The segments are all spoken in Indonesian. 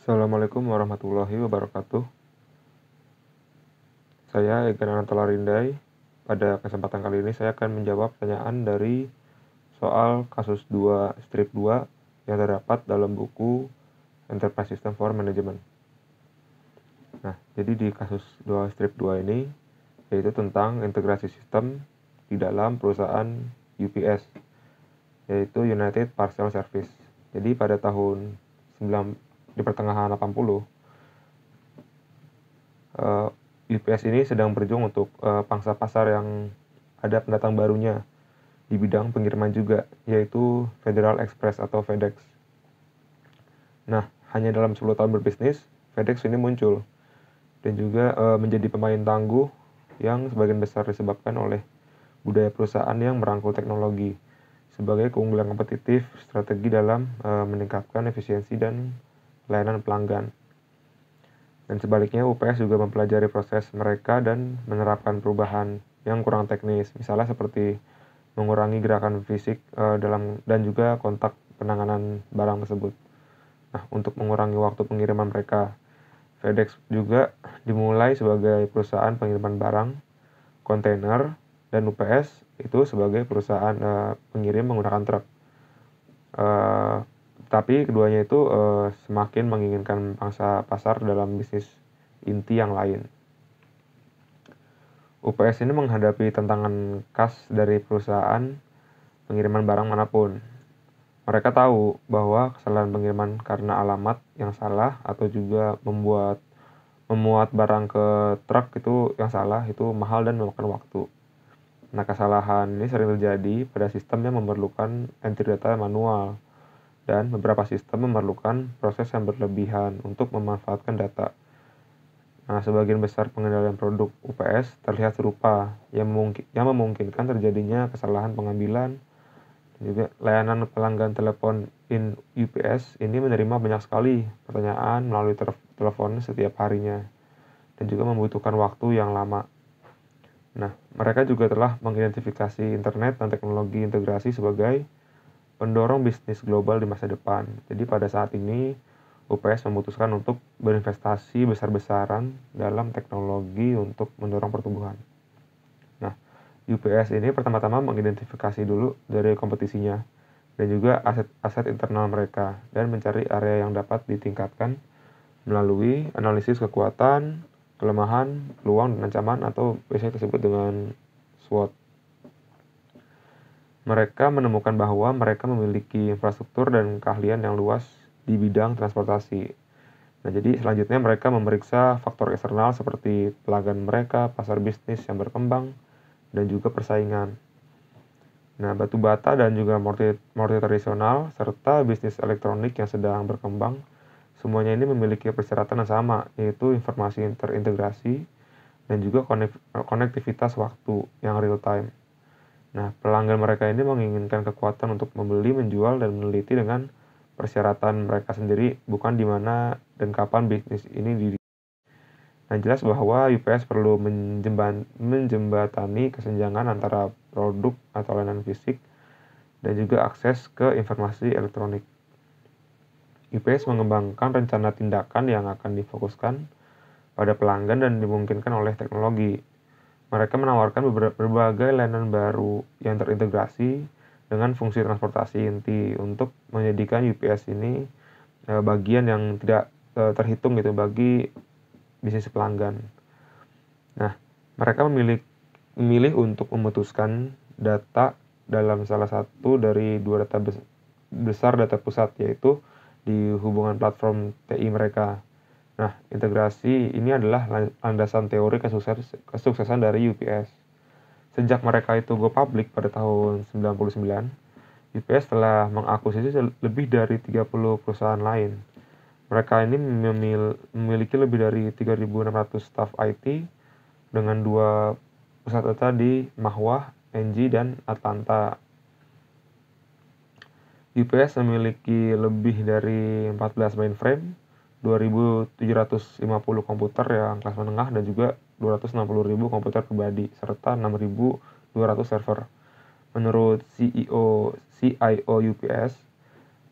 Assalamualaikum warahmatullahi wabarakatuh. Saya Ega Nantola Rindai. Pada kesempatan kali ini saya akan menjawab pertanyaan dari soal kasus 2 strip 2 yang terdapat dalam buku Enterprise System for Management. Nah, jadi di kasus 2 strip 2 ini yaitu tentang integrasi sistem di dalam perusahaan UPS, yaitu United Parcel Service. Jadi pada tahun di pertengahan 80, UPS ini sedang berjuang untuk pangsa pasar yang ada pendatang barunya di bidang pengiriman juga, yaitu Federal Express atau FedEx. Nah, hanya dalam 10 tahun berbisnis, FedEx ini muncul dan juga menjadi pemain tangguh yang sebagian besar disebabkan oleh budaya perusahaan yang merangkul teknologi sebagai keunggulan kompetitif strategi dalam meningkatkan efisiensi dan layanan pelanggan. Dan sebaliknya, UPS juga mempelajari proses mereka dan menerapkan perubahan yang kurang teknis, misalnya seperti mengurangi gerakan fisik dan juga kontak penanganan barang tersebut. Nah, untuk mengurangi waktu pengiriman mereka, FedEx juga dimulai sebagai perusahaan pengiriman barang, kontainer, dan UPS itu sebagai perusahaan pengirim menggunakan truk. Tapi keduanya itu semakin menginginkan pangsa pasar dalam bisnis inti yang lain. UPS ini menghadapi tantangan khas dari perusahaan pengiriman barang manapun. Mereka tahu bahwa kesalahan pengiriman karena alamat yang salah atau juga memuat barang ke truk itu yang salah itu mahal dan memakan waktu. Nah, kesalahan ini sering terjadi pada sistem yang memerlukan entry data manual, dan beberapa sistem memerlukan proses yang berlebihan untuk memanfaatkan data. Nah, sebagian besar pengendalian produk UPS terlihat serupa, yang memungkinkan terjadinya kesalahan pengambilan. Juga layanan pelanggan telepon in UPS ini menerima banyak sekali pertanyaan melalui telepon setiap harinya, dan juga membutuhkan waktu yang lama. Nah, mereka juga telah mengidentifikasi internet dan teknologi integrasi sebagai pendorong bisnis global di masa depan. Jadi pada saat ini, UPS memutuskan untuk berinvestasi besar-besaran dalam teknologi untuk mendorong pertumbuhan. Nah, UPS ini pertama-tama mengidentifikasi dulu dari kompetisinya dan juga aset-aset internal mereka dan mencari area yang dapat ditingkatkan melalui analisis kekuatan, kelemahan, peluang, dan ancaman atau biasanya disebut dengan SWOT. Mereka menemukan bahwa mereka memiliki infrastruktur dan keahlian yang luas di bidang transportasi. Nah, jadi selanjutnya mereka memeriksa faktor eksternal seperti pelanggan mereka, pasar bisnis yang berkembang, dan juga persaingan. Nah, batu bata dan juga mortir tradisional serta bisnis elektronik yang sedang berkembang, semuanya ini memiliki persyaratan yang sama, yaitu informasi terintegrasi dan juga konektivitas waktu yang real time. Nah, pelanggan mereka ini menginginkan kekuatan untuk membeli, menjual, dan meneliti dengan persyaratan mereka sendiri, bukan di mana dan kapan bisnis ini didirikan. Nah, jelas bahwa UPS perlu menjembatani kesenjangan antara produk atau layanan fisik dan juga akses ke informasi elektronik. UPS mengembangkan rencana tindakan yang akan difokuskan pada pelanggan dan dimungkinkan oleh teknologi. Mereka menawarkan berbagai layanan baru yang terintegrasi dengan fungsi transportasi inti untuk menjadikan UPS ini bagian yang tidak terhitung gitu bagi bisnis pelanggan. Nah, mereka memilih untuk memutuskan data dalam salah satu dari dua data besar data pusat, yaitu di hubungan platform TI mereka. Nah, integrasi ini adalah landasan teori kesuksesan dari UPS. Sejak mereka itu go public pada tahun 99, UPS telah mengakuisisi lebih dari 30 perusahaan lain. Mereka ini memiliki lebih dari 3.600 staf IT dengan 2 pusat data di Mahwah, NG, dan Atlanta. UPS memiliki lebih dari 14 mainframe, 2.750 komputer yang kelas menengah dan juga 260.000 komputer pribadi serta 6.200 server. Menurut CIO UPS,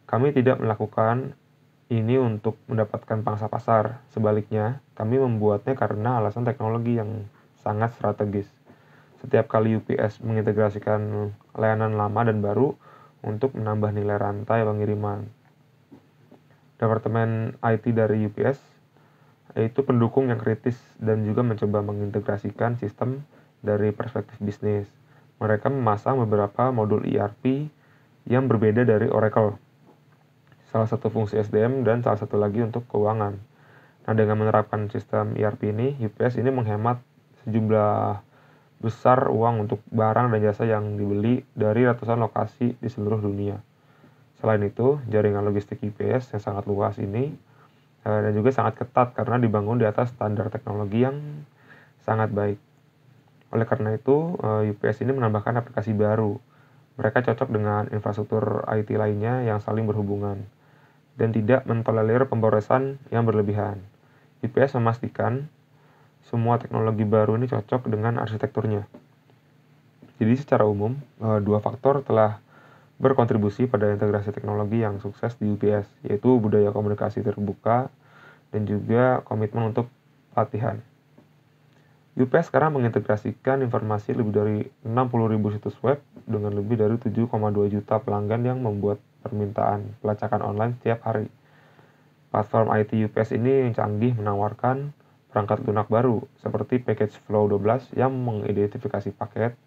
kami tidak melakukan ini untuk mendapatkan pangsa pasar. Sebaliknya, kami membuatnya karena alasan teknologi yang sangat strategis. Setiap kali UPS mengintegrasikan layanan lama dan baru untuk menambah nilai rantai pengiriman. Departemen IT dari UPS yaitu pendukung yang kritis dan juga mencoba mengintegrasikan sistem dari perspektif bisnis. Mereka memasang beberapa modul ERP yang berbeda dari Oracle. Salah satu fungsi SDM dan salah satu lagi untuk keuangan. Nah, dengan menerapkan sistem ERP ini, UPS ini menghemat sejumlah besar uang untuk barang dan jasa yang dibeli dari ratusan lokasi di seluruh dunia. Selain itu, jaringan logistik UPS yang sangat luas ini dan juga sangat ketat karena dibangun di atas standar teknologi yang sangat baik. Oleh karena itu, UPS ini menambahkan aplikasi baru. Mereka cocok dengan infrastruktur IT lainnya yang saling berhubungan dan tidak mentolerir pemborosan yang berlebihan. UPS memastikan semua teknologi baru ini cocok dengan arsitekturnya. Jadi secara umum, dua faktor telah berkontribusi pada integrasi teknologi yang sukses di UPS, yaitu budaya komunikasi terbuka dan juga komitmen untuk pelatihan. UPS sekarang mengintegrasikan informasi lebih dari 60.000 situs web dengan lebih dari 7,2 juta pelanggan yang membuat permintaan pelacakan online setiap hari. Platform IT UPS ini yang canggih menawarkan perangkat lunak baru seperti Package Flow 12 yang mengidentifikasi paket,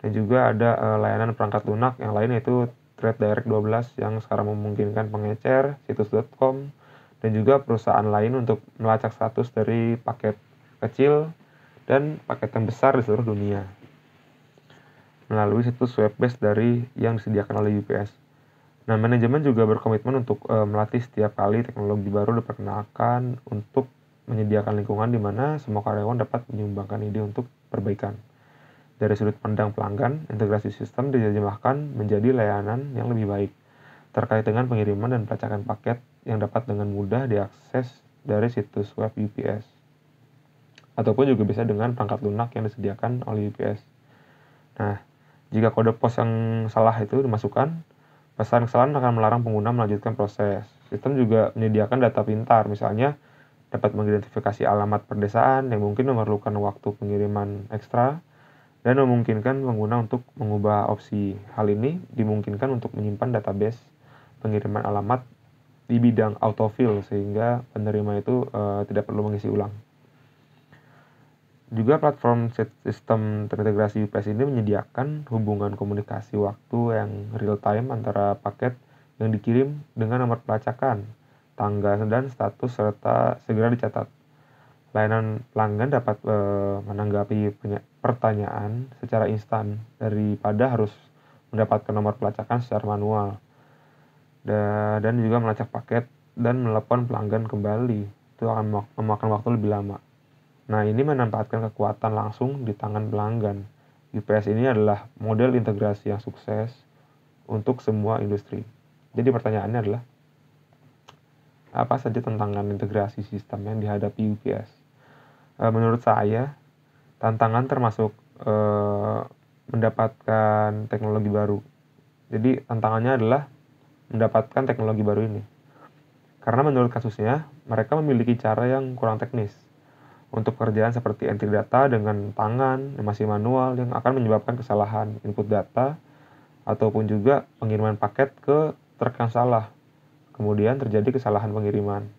dan juga ada layanan perangkat lunak yang lain yaitu Thread Direct 12 yang sekarang memungkinkan pengecer, situs.com, dan juga perusahaan lain untuk melacak status dari paket kecil dan paket yang besar di seluruh dunia melalui situs web-based dari yang disediakan oleh UPS. Nah, manajemen juga berkomitmen untuk melatih setiap kali teknologi baru diperkenalkan untuk menyediakan lingkungan di mana semua karyawan dapat menyumbangkan ide untuk perbaikan. Dari sudut pandang pelanggan, integrasi sistem diterjemahkan menjadi layanan yang lebih baik terkait dengan pengiriman dan pelacakan paket yang dapat dengan mudah diakses dari situs web UPS. Ataupun juga bisa dengan perangkat lunak yang disediakan oleh UPS. Nah, jika kode pos yang salah itu dimasukkan, pesan kesalahan akan melarang pengguna melanjutkan proses. Sistem juga menyediakan data pintar, misalnya dapat mengidentifikasi alamat perdesaan yang mungkin memerlukan waktu pengiriman ekstra dan memungkinkan pengguna untuk mengubah opsi. Hal ini dimungkinkan untuk menyimpan database pengiriman alamat di bidang autofill sehingga penerima itu tidak perlu mengisi ulang. Juga platform sistem terintegrasi UPS ini menyediakan hubungan komunikasi waktu yang real time antara paket yang dikirim dengan nomor pelacakan, tanggal dan status serta segera dicatat. Layanan pelanggan dapat menanggapi pertanyaan secara instan daripada harus mendapatkan nomor pelacakan secara manual. Dan juga melacak paket dan menelepon pelanggan kembali. Itu akan memakan waktu lebih lama. Nah, ini menempatkan kekuatan langsung di tangan pelanggan. UPS ini adalah model integrasi yang sukses untuk semua industri. Jadi pertanyaannya adalah, apa saja tantangan integrasi sistem yang dihadapi UPS? Menurut saya, tantangan termasuk mendapatkan teknologi baru. Jadi tantangannya adalah mendapatkan teknologi baru ini. Karena menurut kasusnya, mereka memiliki cara yang kurang teknis untuk pekerjaan seperti entry data dengan tangan yang masih manual yang akan menyebabkan kesalahan input data ataupun juga pengiriman paket ke truk yang salah. Kemudian terjadi kesalahan pengiriman.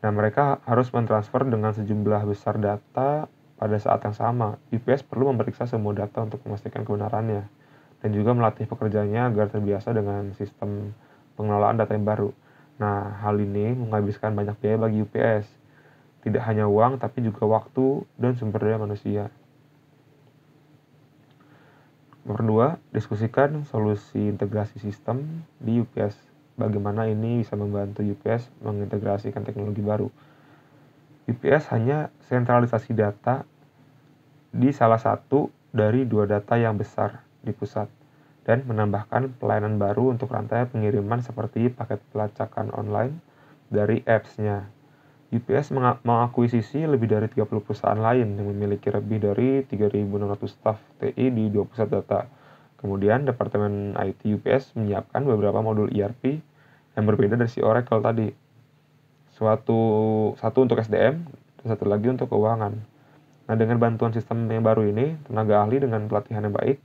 Nah, mereka harus mentransfer dengan sejumlah besar data pada saat yang sama. UPS perlu memeriksa semua data untuk memastikan kebenarannya dan juga melatih pekerjanya agar terbiasa dengan sistem pengelolaan data yang baru. Nah, hal ini menghabiskan banyak biaya bagi UPS. Tidak hanya uang, tapi juga waktu dan sumber daya manusia. Nomor 2, diskusikan solusi integrasi sistem di UPS. Bagaimana ini bisa membantu UPS mengintegrasikan teknologi baru. UPS hanya sentralisasi data di salah satu dari dua data yang besar di pusat dan menambahkan pelayanan baru untuk rantai pengiriman seperti paket pelacakan online dari apps-nya. UPS mengakuisisi lebih dari 30 perusahaan lain yang memiliki lebih dari 3.600 staf TI di 2 pusat data. Kemudian, Departemen IT UPS menyiapkan beberapa modul ERP yang berbeda dari si Oracle tadi. satu untuk SDM dan satu lagi untuk keuangan. Nah, dengan bantuan sistem yang baru ini, tenaga ahli dengan pelatihan yang baik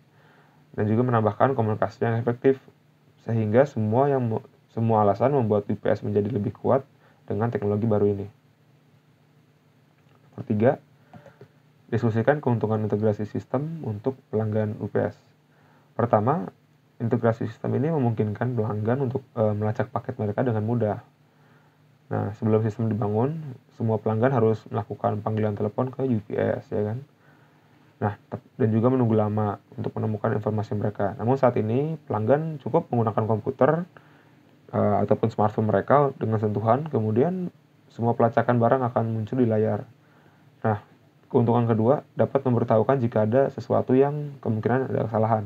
dan juga menambahkan komunikasi yang efektif, sehingga semua alasan membuat UPS menjadi lebih kuat dengan teknologi baru ini. Ketiga, diskusikan keuntungan integrasi sistem untuk pelanggan UPS. Pertama, integrasi sistem ini memungkinkan pelanggan untuk melacak paket mereka dengan mudah. Nah, sebelum sistem dibangun, semua pelanggan harus melakukan panggilan telepon ke UPS, ya kan? Nah, dan juga menunggu lama untuk menemukan informasi mereka. Namun saat ini, pelanggan cukup menggunakan komputer ataupun smartphone mereka dengan sentuhan, kemudian semua pelacakan barang akan muncul di layar. Nah, keuntungan kedua dapat memberitahukan jika ada sesuatu yang kemungkinan ada kesalahan.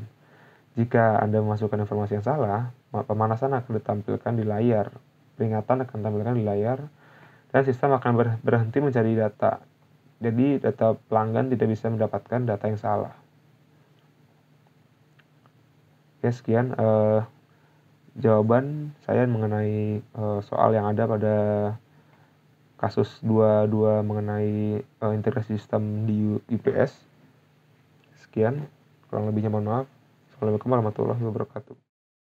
Jika Anda memasukkan informasi yang salah, pemanasan akan ditampilkan di layar, peringatan akan ditampilkan di layar, dan sistem akan berhenti mencari data. Jadi, data pelanggan tidak bisa mendapatkan data yang salah. Oke, sekian jawaban saya mengenai soal yang ada pada kasus 22 mengenai integrasi sistem di UPS. Sekian, kurang lebihnya mohon maaf. Assalamualaikum warahmatullahi wabarakatuh.